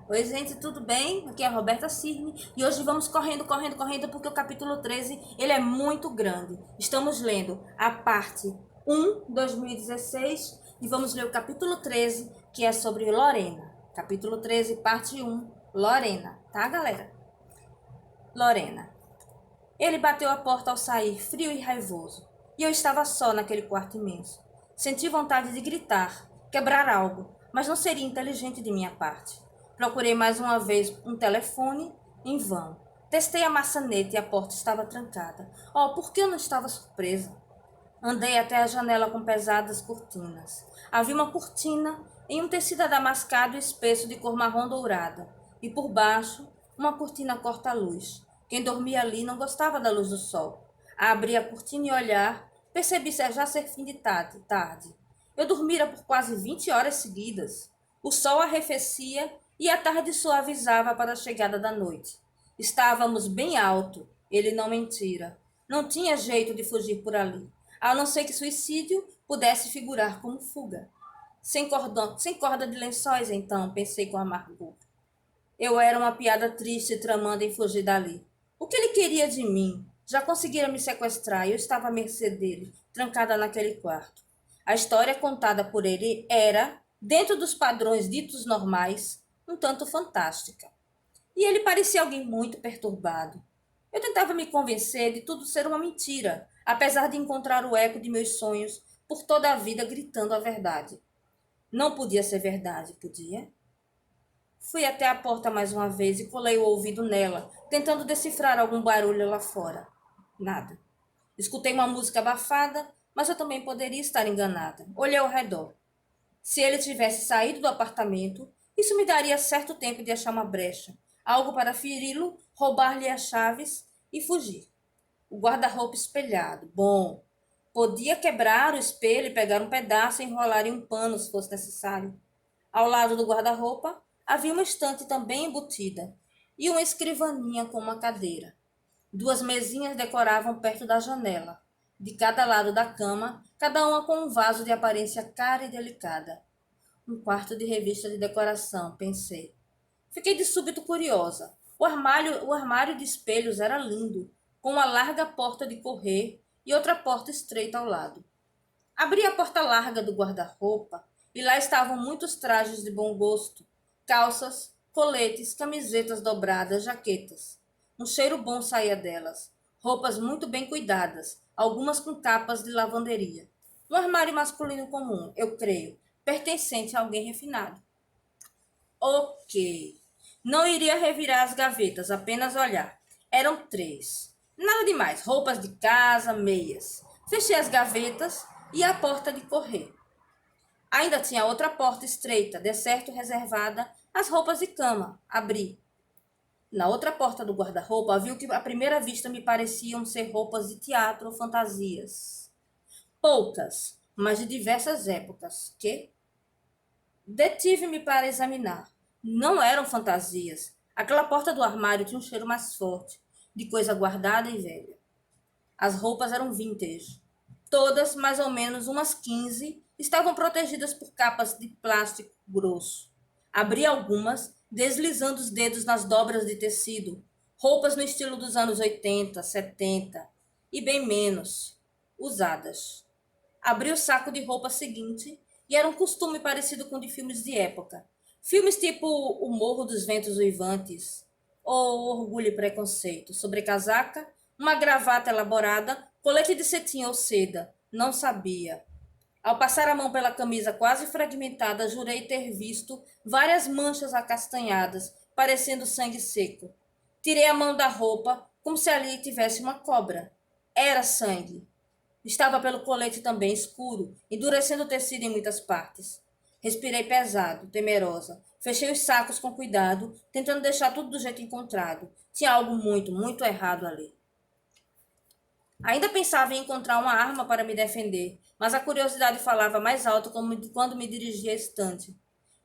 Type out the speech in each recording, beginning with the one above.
Oi, gente, tudo bem? Aqui é a Roberta Cirne e hoje vamos correndo porque o capítulo 13 ele é muito grande. Estamos lendo a parte 1, 2016 e vamos ler o capítulo 13, que é sobre Lorena. Capítulo 13, parte 1, Lorena, tá, galera? Lorena. Ele bateu a porta ao sair, frio e raivoso, e eu estava só naquele quarto imenso. Senti vontade de gritar, quebrar algo, mas não seria inteligente de minha parte. Procurei mais uma vez um telefone, em vão. Testei a maçaneta e a porta estava trancada. Oh, por que eu não estava surpresa? Andei até a janela com pesadas cortinas. Havia uma cortina em um tecido adamascado espesso de cor marrom dourada, e por baixo uma cortina corta-luz. Quem dormia ali não gostava da luz do sol. Abri a cortina e olhar, percebi já ser fim de tarde. Eu dormira por quase 20 horas seguidas. O sol arrefecia e a tarde suavizava para a chegada da noite. Estávamos bem alto, ele não mentira. Não tinha jeito de fugir por ali, a não ser que suicídio pudesse figurar como fuga. Sem corda de lençóis, então, pensei com amargor. Eu era uma piada triste tramando em fugir dali. O que ele queria de mim? Já conseguira me sequestrar e eu estava à mercê dele, trancada naquele quarto. A história contada por ele era, dentro dos padrões ditos normais, um tanto fantástica. E ele parecia alguém muito perturbado. Eu tentava me convencer de tudo ser uma mentira, apesar de encontrar o eco de meus sonhos por toda a vida gritando a verdade. Não podia ser verdade, podia? Fui até a porta mais uma vez e colei o ouvido nela, tentando decifrar algum barulho lá fora. Nada. Escutei uma música abafada, mas eu também poderia estar enganada. Olhei ao redor. Se ele tivesse saído do apartamento, isso me daria certo tempo de achar uma brecha, algo para feri-lo, roubar-lhe as chaves e fugir. O guarda-roupa espelhado. Bom, podia quebrar o espelho e pegar um pedaço e enrolar em um pano se fosse necessário. Ao lado do guarda-roupa havia uma estante também embutida e uma escrivaninha com uma cadeira. Duas mesinhas decoravam perto da janela, de cada lado da cama, cada uma com um vaso de aparência cara e delicada. Um quarto de revista de decoração, pensei. Fiquei de súbito curiosa. O armário de espelhos era lindo, com uma larga porta de correr e outra porta estreita ao lado. Abri a porta larga do guarda-roupa e lá estavam muitos trajes de bom gosto, calças, coletes, camisetas dobradas, jaquetas. Um cheiro bom saía delas, roupas muito bem cuidadas, algumas com capas de lavanderia. Um armário masculino comum, eu creio, pertencente a alguém refinado. Ok. Não iria revirar as gavetas, apenas olhar. Eram três. Nada demais, roupas de casa, meias. Fechei as gavetas e a porta de correr. Ainda tinha outra porta estreita, de certo reservada às roupas de cama. Abri. Na outra porta do guarda-roupa, vi o que à primeira vista me pareciam ser roupas de teatro ou fantasias. Poucas, mas de diversas épocas, que detive-me para examinar. Não eram fantasias. Aquela porta do armário tinha um cheiro mais forte, de coisa guardada e velha. As roupas eram vintage. Todas, mais ou menos umas 15, estavam protegidas por capas de plástico grosso. Abri algumas, deslizando os dedos nas dobras de tecido. Roupas no estilo dos anos 80, 70 e bem menos usadas. Abri o saco de roupa seguinte e era um costume parecido com de filmes de época. Filmes tipo O Morro dos Ventos Uivantes ou Orgulho e Preconceito. Sobrecasaca, uma gravata elaborada, colete de cetim ou seda. Não sabia. Ao passar a mão pela camisa quase fragmentada, jurei ter visto várias manchas acastanhadas, parecendo sangue seco. Tirei a mão da roupa, como se ali tivesse uma cobra. Era sangue. Estava pelo colete também escuro, endurecendo o tecido em muitas partes. Respirei pesado, temerosa. Fechei os sacos com cuidado, tentando deixar tudo do jeito encontrado. Tinha algo muito, muito errado ali. Ainda pensava em encontrar uma arma para me defender, mas a curiosidade falava mais alto quando me dirigia à estante.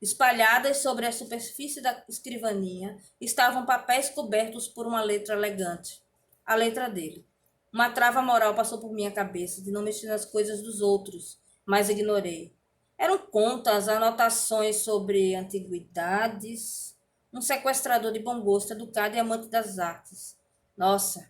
Espalhadas sobre a superfície da escrivaninha estavam papéis cobertos por uma letra elegante. A letra dele. Uma trava moral passou por minha cabeça de não mexer nas coisas dos outros, mas ignorei. Eram contas, anotações sobre antiguidades, um sequestrador de bom gosto, educado e amante das artes. Nossa!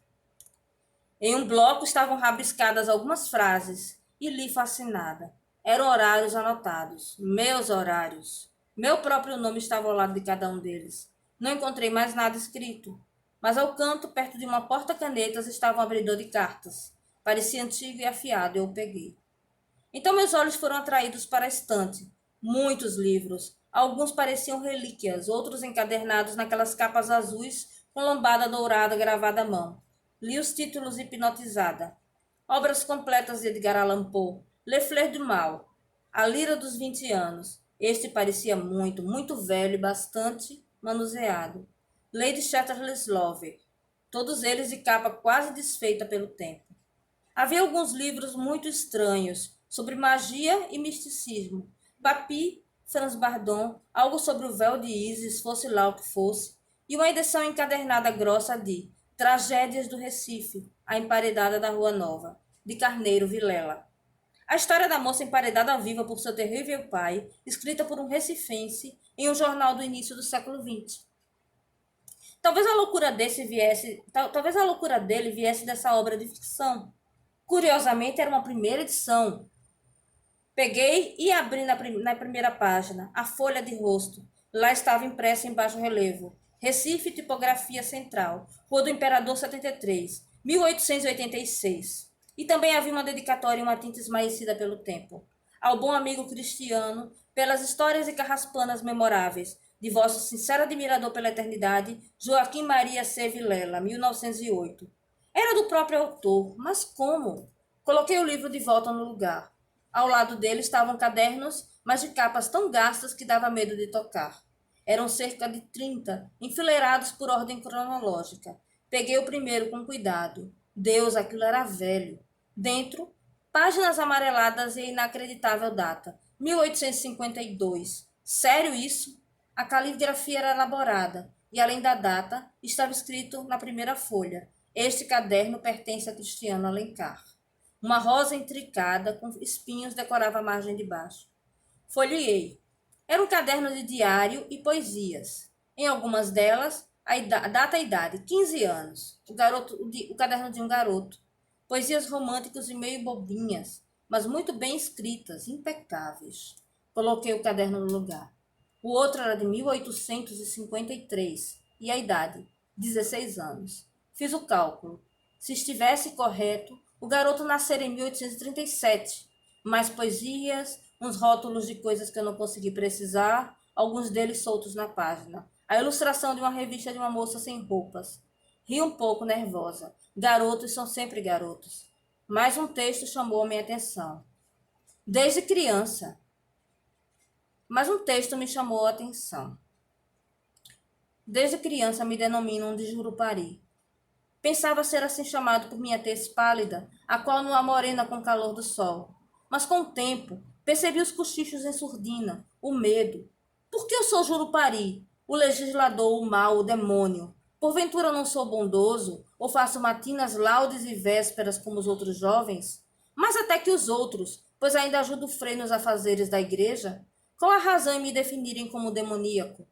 Em um bloco estavam rabiscadas algumas frases e li fascinada. Eram horários anotados, meus horários. Meu próprio nome estava ao lado de cada um deles. Não encontrei mais nada escrito, mas ao canto, perto de uma porta-canetas, estava um abridor de cartas. Parecia antigo e afiado, eu o peguei. Então meus olhos foram atraídos para a estante. Muitos livros. Alguns pareciam relíquias, outros encadernados naquelas capas azuis com lombada dourada gravada à mão. Li os títulos hipnotizada. Obras completas de Edgar Allan Poe. Le Fleur du Mal. A Lira dos 20 anos. Este parecia muito, muito velho e bastante manuseado. Lady Chatterley's Lover. Todos eles de capa quase desfeita pelo tempo. Havia alguns livros muito estranhos, sobre magia e misticismo. Papy, Franz Bardon, algo sobre o véu de Ísis, fosse lá o que fosse, e uma edição encadernada grossa de Tragédias do Recife, a emparedada da Rua Nova, de Carneiro Vilela. A história da moça emparedada viva por seu terrível pai, escrita por um recifense em um jornal do início do século XX. Talvez a loucura dele viesse dessa obra de ficção. Curiosamente, era uma primeira edição. Peguei e abri na primeira página a folha de rosto. Lá estava impressa em baixo relevo. Recife, tipografia central. Rua do Imperador 73, 1886. E também havia uma dedicatória em uma tinta esmaecida pelo tempo. Ao bom amigo Cristiano, pelas histórias e carraspanas memoráveis, de vosso sincero admirador pela eternidade, Joaquim Maria C. Vilela, 1908. Era do próprio autor, mas como? Coloquei o livro de volta no lugar. Ao lado dele estavam cadernos, mas de capas tão gastas que dava medo de tocar. Eram cerca de 30, enfileirados por ordem cronológica. Peguei o primeiro com cuidado. Deus, aquilo era velho. Dentro, páginas amareladas e inacreditável data. 1852. Sério isso? A caligrafia era elaborada, e além da data, estava escrito na primeira folha: este caderno pertence a Cristiano Alencar. Uma rosa intricada com espinhos decorava a margem de baixo. Folheei. Era um caderno de diário e poesias. Em algumas delas, a data e idade, 15 anos. O caderno de um garoto. Poesias românticas e meio bobinhas, mas muito bem escritas, impecáveis. Coloquei o caderno no lugar. O outro era de 1853 e a idade, 16 anos. Fiz o cálculo. Se estivesse correto, o garoto nascera em 1837. Mais poesias, uns rótulos de coisas que eu não consegui precisar, alguns deles soltos na página. A ilustração de uma revista de uma moça sem roupas. Ri um pouco nervosa. Garotos são sempre garotos. Mais um texto chamou a minha atenção. Desde criança. Mas um texto me chamou a atenção. Desde criança me denominam de Jurupari. Pensava ser assim chamado por minha tez pálida, a qual não amorena com o calor do sol. Mas com o tempo, percebi os cochichos em surdina, o medo. Por que eu sou Jurupari, o legislador, o mal, o demônio? Porventura não sou bondoso, ou faço matinas, laudes e vésperas como os outros jovens? Mas até que os outros, pois ainda ajudo o freio nos afazeres da igreja? Qual a razão em me definirem como demoníaco?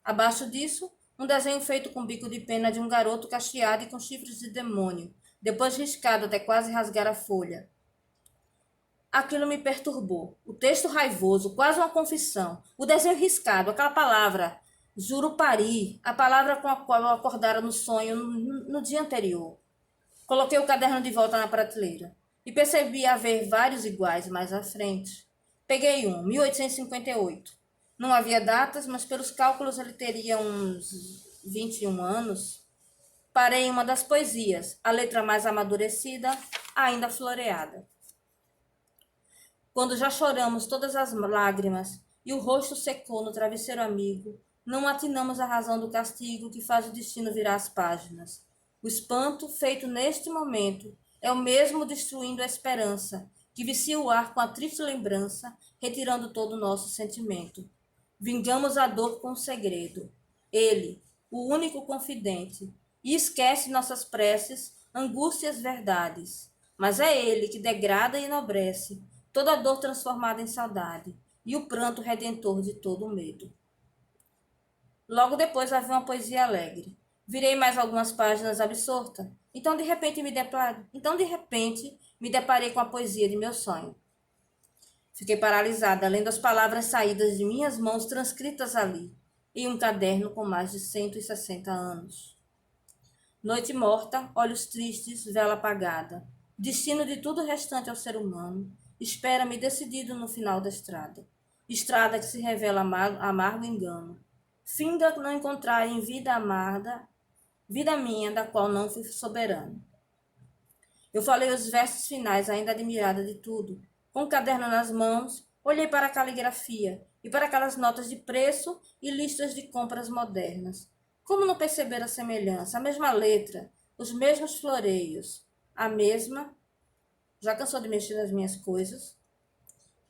Abaixo disso, um desenho feito com bico de pena de um garoto cacheado e com chifres de demônio, depois riscado até quase rasgar a folha. Aquilo me perturbou. O texto raivoso, quase uma confissão. O desenho riscado, aquela palavra, Jurupari, a palavra com a qual eu acordara no sonho no dia anterior. Coloquei o caderno de volta na prateleira e percebi haver vários iguais mais à frente. Peguei um, 1858. Não havia datas, mas pelos cálculos ele teria uns 21 anos. Parei em uma das poesias, a letra mais amadurecida, ainda floreada. Quando já choramos todas as lágrimas e o rosto secou no travesseiro amigo, não atinamos a razão do castigo que faz o destino virar as páginas. O espanto feito neste momento é o mesmo destruindo a esperança, que vicia o ar com a triste lembrança, retirando todo o nosso sentimento. Vingamos a dor com o segredo. Ele, o único confidente, e esquece nossas preces, angústias, verdades. Mas é ele que degrada e enobrece, toda a dor transformada em saudade, e o pranto redentor de todo o medo. Logo depois havia uma poesia alegre. Virei mais algumas páginas absorta. Então de repente me deparei com a poesia de meu sonho. Fiquei paralisada, lendo as palavras saídas de minhas mãos transcritas ali, em um caderno com mais de 160 anos. Noite morta, olhos tristes, vela apagada. Destino de tudo restante ao ser humano. Espera-me decidido no final da estrada. Estrada que se revela amargo engano. Finda não encontrar em vida amada, vida minha, da qual não fui soberano. Eu falei os versos finais, ainda admirada de tudo. Com o caderno nas mãos, olhei para a caligrafia e para aquelas notas de preço e listas de compras modernas. Como não perceber a semelhança? A mesma letra, os mesmos floreios, a mesma... Já cansou de mexer nas minhas coisas?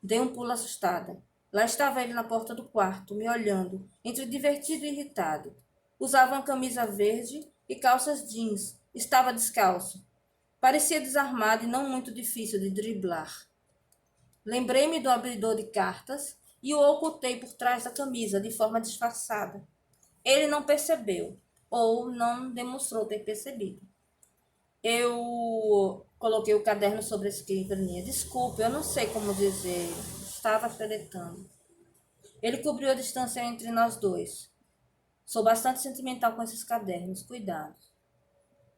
Dei um pulo assustada. Lá estava ele na porta do quarto, me olhando, entre divertido e irritado. Usava uma camisa verde e calças jeans. Estava descalço. Parecia desarmado e não muito difícil de driblar. Lembrei-me do abridor de cartas e o ocultei por trás da camisa, de forma disfarçada. Ele não percebeu, ou não demonstrou ter percebido. Eu coloquei o caderno sobre a escrivaninha. Desculpe, eu não sei como dizer. Estava xeretando. Ele cobriu a distância entre nós dois. Sou bastante sentimental com esses cadernos. Cuidado.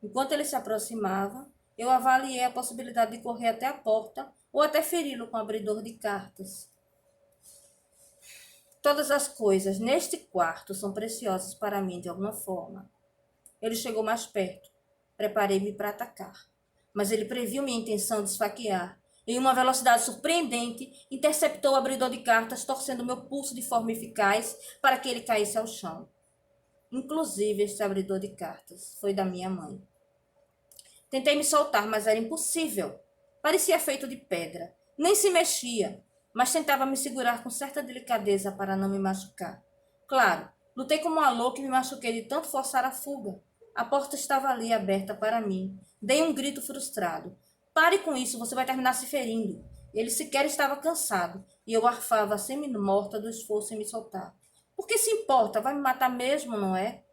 Enquanto ele se aproximava, eu avaliei a possibilidade de correr até a porta ou até feri-lo com o abridor de cartas. Todas as coisas neste quarto são preciosas para mim de alguma forma. Ele chegou mais perto. Preparei-me para atacar. Mas ele previu minha intenção de esfaquear. Em uma velocidade surpreendente, interceptou o abridor de cartas, torcendo meu pulso de forma eficaz para que ele caísse ao chão. Inclusive, este abridor de cartas foi da minha mãe. Tentei me soltar, mas era impossível. Parecia feito de pedra. Nem se mexia, mas tentava me segurar com certa delicadeza para não me machucar. Claro, lutei como uma louca e me machuquei de tanto forçar a fuga. A porta estava ali, aberta para mim. Dei um grito frustrado. Pare com isso, você vai terminar se ferindo. Ele sequer estava cansado, e eu arfava semi-morta do esforço em me soltar. Por que se importa? Vai me matar mesmo, não é?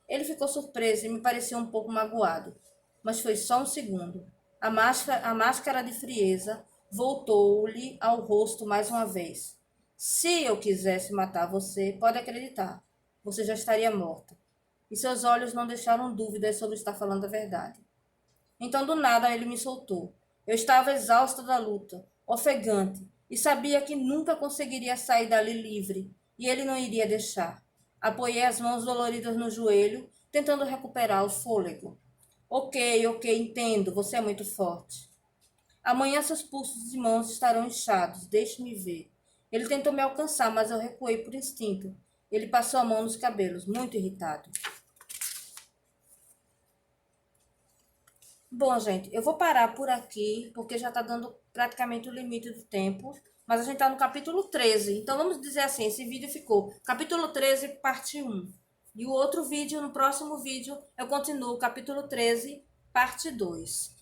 Ele ficou surpreso e me pareceu um pouco magoado. Mas foi só um segundo. A máscara de frieza voltou-lhe ao rosto mais uma vez. Se eu quisesse matar você, pode acreditar, você já estaria morta. E seus olhos não deixaram dúvidas sobre estar falando a verdade. Então, do nada, ele me soltou. Eu estava exausta da luta, ofegante, e sabia que nunca conseguiria sair dali livre, e ele não iria deixar. Apoiei as mãos doloridas no joelho, tentando recuperar o fôlego. Ok, entendo, você é muito forte. Amanhã seus pulsos e mãos estarão inchados, deixe-me ver. Ele tentou me alcançar, mas eu recuei por instinto. Ele passou a mão nos cabelos, muito irritado. Bom, gente, eu vou parar por aqui, porque já está dando praticamente o limite do tempo. Mas a gente está no capítulo 13. Então, vamos dizer assim, esse vídeo ficou capítulo 13, parte 1. E o outro vídeo, no próximo vídeo, eu continuo o capítulo 13, parte 2.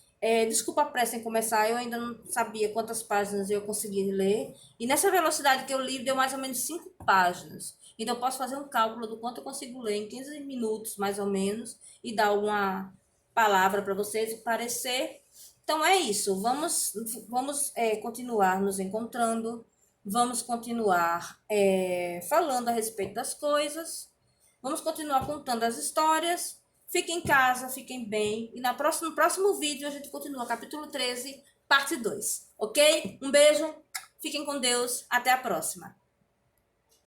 Desculpa a pressa em começar, eu ainda não sabia quantas páginas eu consegui ler. E nessa velocidade que eu li, deu mais ou menos 5 páginas. Então, eu posso fazer um cálculo do quanto eu consigo ler em 15 minutos, mais ou menos, e dar uma palavra para vocês e parecer. Então, é isso. Vamos continuar nos encontrando. Vamos continuar falando a respeito das coisas. Vamos continuar contando as histórias. Fiquem em casa, fiquem bem. E no próximo vídeo a gente continua capítulo 13, parte 2. Ok? Um beijo, fiquem com Deus. Até a próxima.